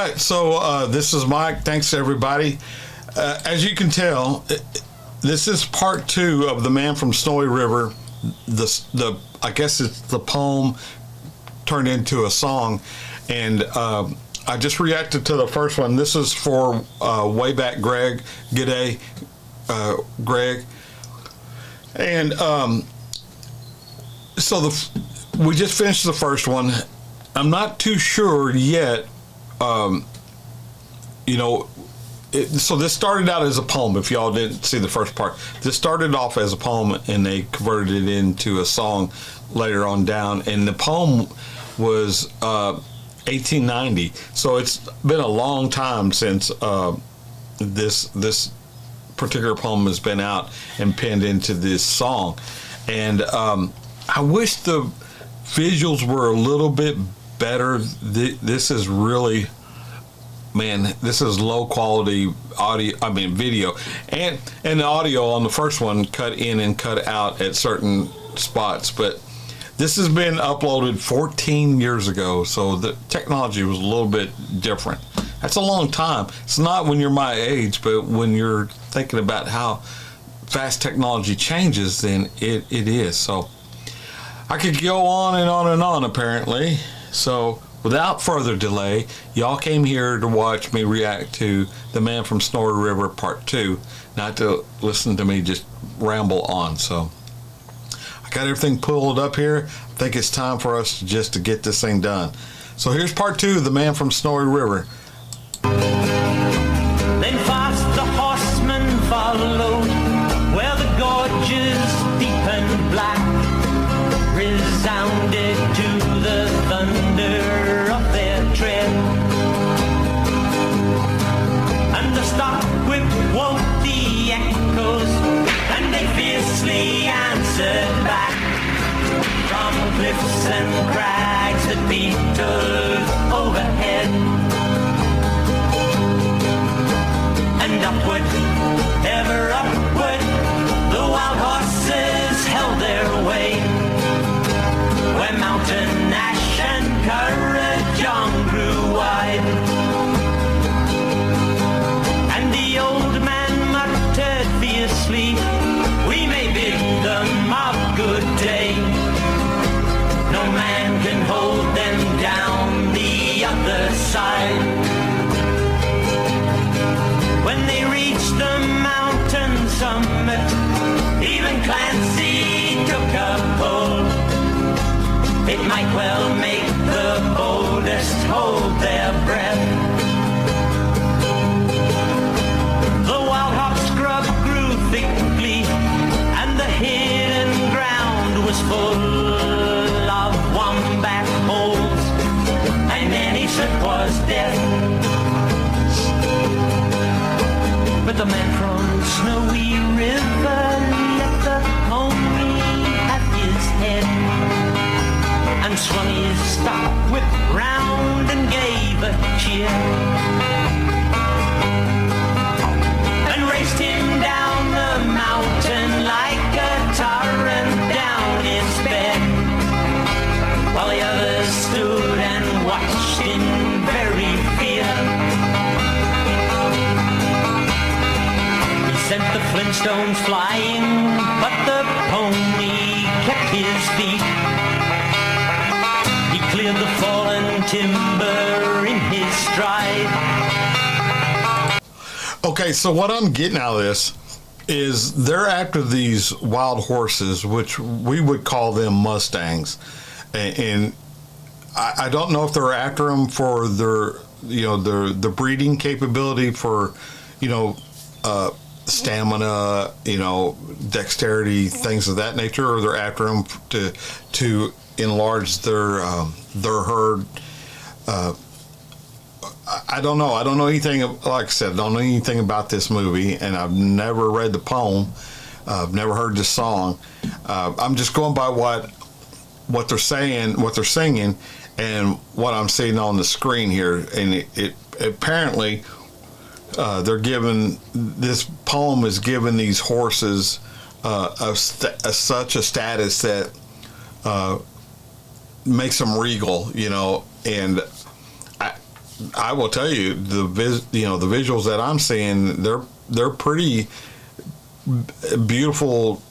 right, so this is Mike. Thanks, everybody. As you can tell, this is part 2 of The Man from Snowy River. I guess it's the poem turned into a song, and I just reacted to the first one. This is for way back Greg. G'day, Greg. And so we just finished the first one. I'm not too sure yet. So this started out as a poem. If y'all didn't see the first part, this started off as a poem, and they converted it into a song later on down. And the poem was 1890. So it's been a long time since this particular poem has been out and penned into this song. And I wish the visuals were a little bit better. This is really, man, this is low quality video, and the audio on the first one cut in and cut out at certain spots. But this has been uploaded 14 years ago, so the technology was a little bit different. That's a long time. It's not when you're my age, but when you're thinking about how fast technology changes, then it is. So I could go on and on and on, apparently. So without further delay, y'all came here to watch me react to The Man from Snowy River Part 2, not to listen to me just ramble on. So I got everything pulled up here. I think it's time for us to get this thing done. So here's Part 2, The Man from Snowy River. Then fast the horsemen followed, where the gorges deep and black resounded to the thunder of their tread, and the stock whip woke the echoes, and they fiercely answered back from cliffs and crags that beetled overhead, and upward, ever upward, the wild horses held their way, where mountain ash and Currajong grew wide. And the old man muttered fiercely, we may bid them a good day, no man can hold them down the other side. When they reached the mountain summit, even Clancy took a pull. It might well make the boldest hold their breath. The wild hop scrub grew thickly, and the hidden ground was full of wombat holes, and any slip was death. But the man from Snowy River let the pony have his head, and swung his stock whip round and gave a cheer, and raced him down the mountain like a torrent down its bed, while the others stood and watched in very fear. Sent the flintstones flying, but the pony kept his feet. He cleared the fallen timber in his stride. Okay, so what I'm getting out of this is they're after these wild horses, which we would call them Mustangs, and I don't know if they're after them for their the breeding capability for stamina, dexterity, things of that nature, or they're after them to enlarge their herd. I don't know. I don't know anything. Like I said, I don't know anything about this movie, and I've never read the poem. I've never heard the song. I'm just going by what they're saying, what they're singing, and what I'm seeing on the screen here. And it apparently. They're given, this poem is giving these horses such a status that makes them regal, and I will tell you the visuals that I'm seeing, they're pretty beautiful,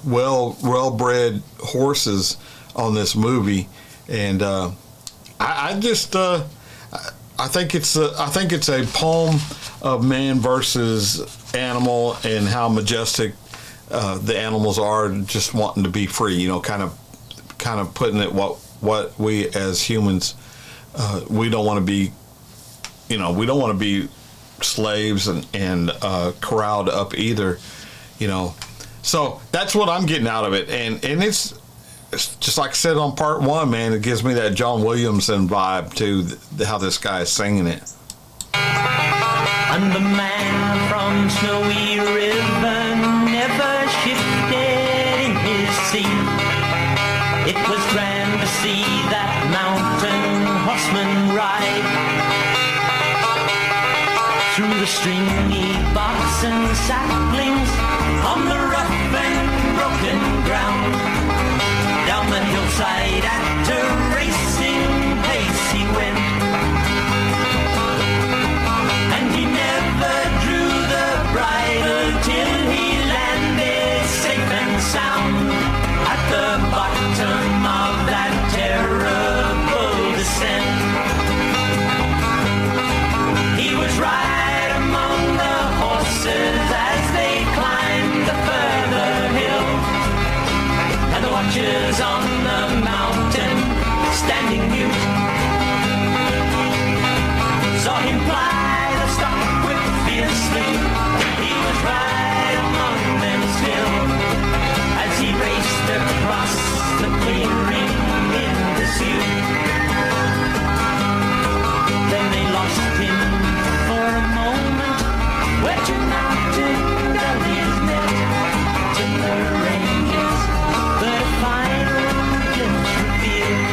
well bred horses on this movie, and I think it's a poem of man versus animal, and how majestic the animals are, just wanting to be free. You know, kind of putting it what we as humans, we don't want to be. You know, we don't want to be slaves and corralled up either. You know, so that's what I'm getting out of it, and it's just like I said on part one, man. It gives me that John Williamson vibe to how this guy is singing it. And the man from Snowy River never shifted in his seat. It was grand to see that mountain horseman ride through the stringy box and saplings on the rough and broken ground. Down the hillside at a racing pace he went, and he never drew the bridle till he landed safe and sound at the bottom of that terrible descent. He was right among the horses as they climbed the further hill, and the watchers on the mountain standing mute saw him ply the stock whip fiercely. He was right among them still as he raced across the clearing in pursuit. Then they lost him for a moment, where two mountain gullies met to the ranges, but a final glimpse revealed.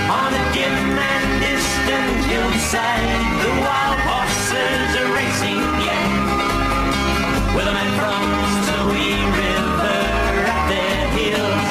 On a dim and distant hillside, the wild horses are racing yet, with a man from Snowy River at their heels.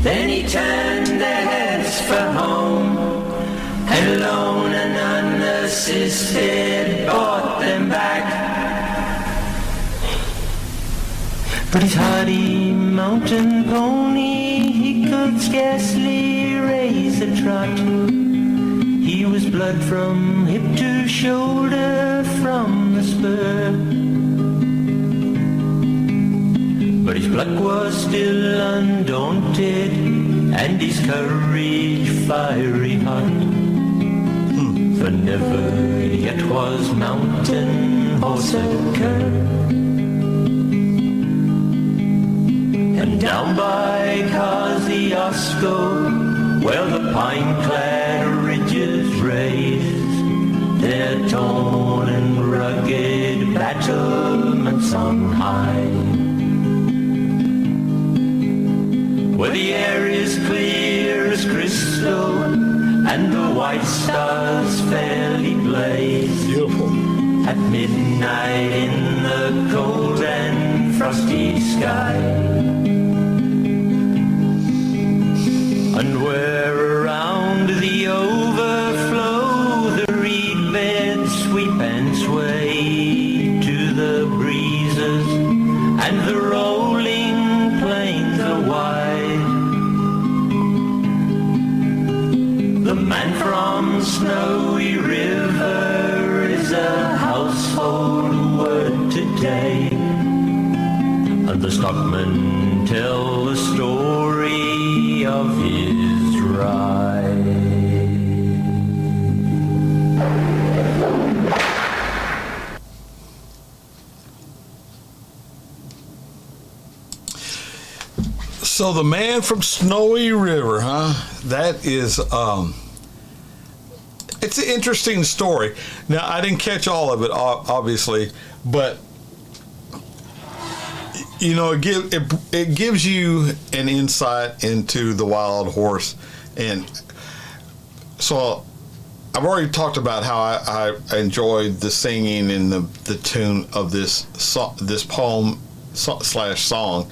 Then he turned their heads for home, and alone and unassisted brought them back. But his hardy mountain pony, he could scarcely raise a trot. He was blood from hip to shoulder from the spur, but his pluck was still undaunted, and his courage fiery hot. For never yet was mountain horse a cur. And down by Kosciuszko, where the pine-clad ridges raise their torn and rugged battlements on high, where the air is clear as crystal and the white stars fairly blaze. Beautiful. At midnight in the cold and frosty sky, and where around Stockman tell the story of his ride. So the man from Snowy River, huh? That is, it's an interesting story. Now, I didn't catch all of it, obviously, but, you know, it gives you an insight into the wild horse. And so I've already talked about how I enjoyed the singing and the tune of this poem slash song.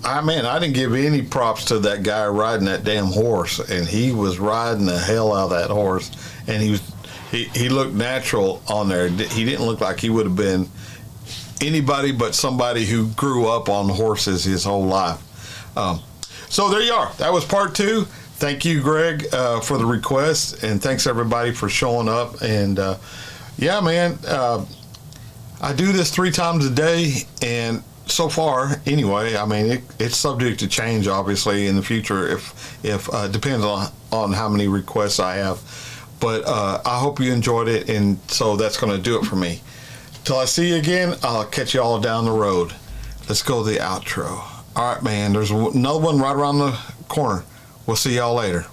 I didn't give any props to that guy riding that damn horse, and he was riding the hell out of that horse, and he looked natural on there. He didn't look like he would have been anybody but somebody who grew up on horses his whole life. So there you are. That was part 2. Thank you, Greg, for the request, and thanks everybody for showing up. And yeah, man, I do this 3 times a day, and so far, anyway, I mean, it's subject to change, obviously, in the future, if depends on how many requests I have. But I hope you enjoyed it, and so that's going to do it for me. Till I see you again, I'll catch you all down the road. Let's go to the outro. All right, man, there's another one right around the corner. We'll see y'all later.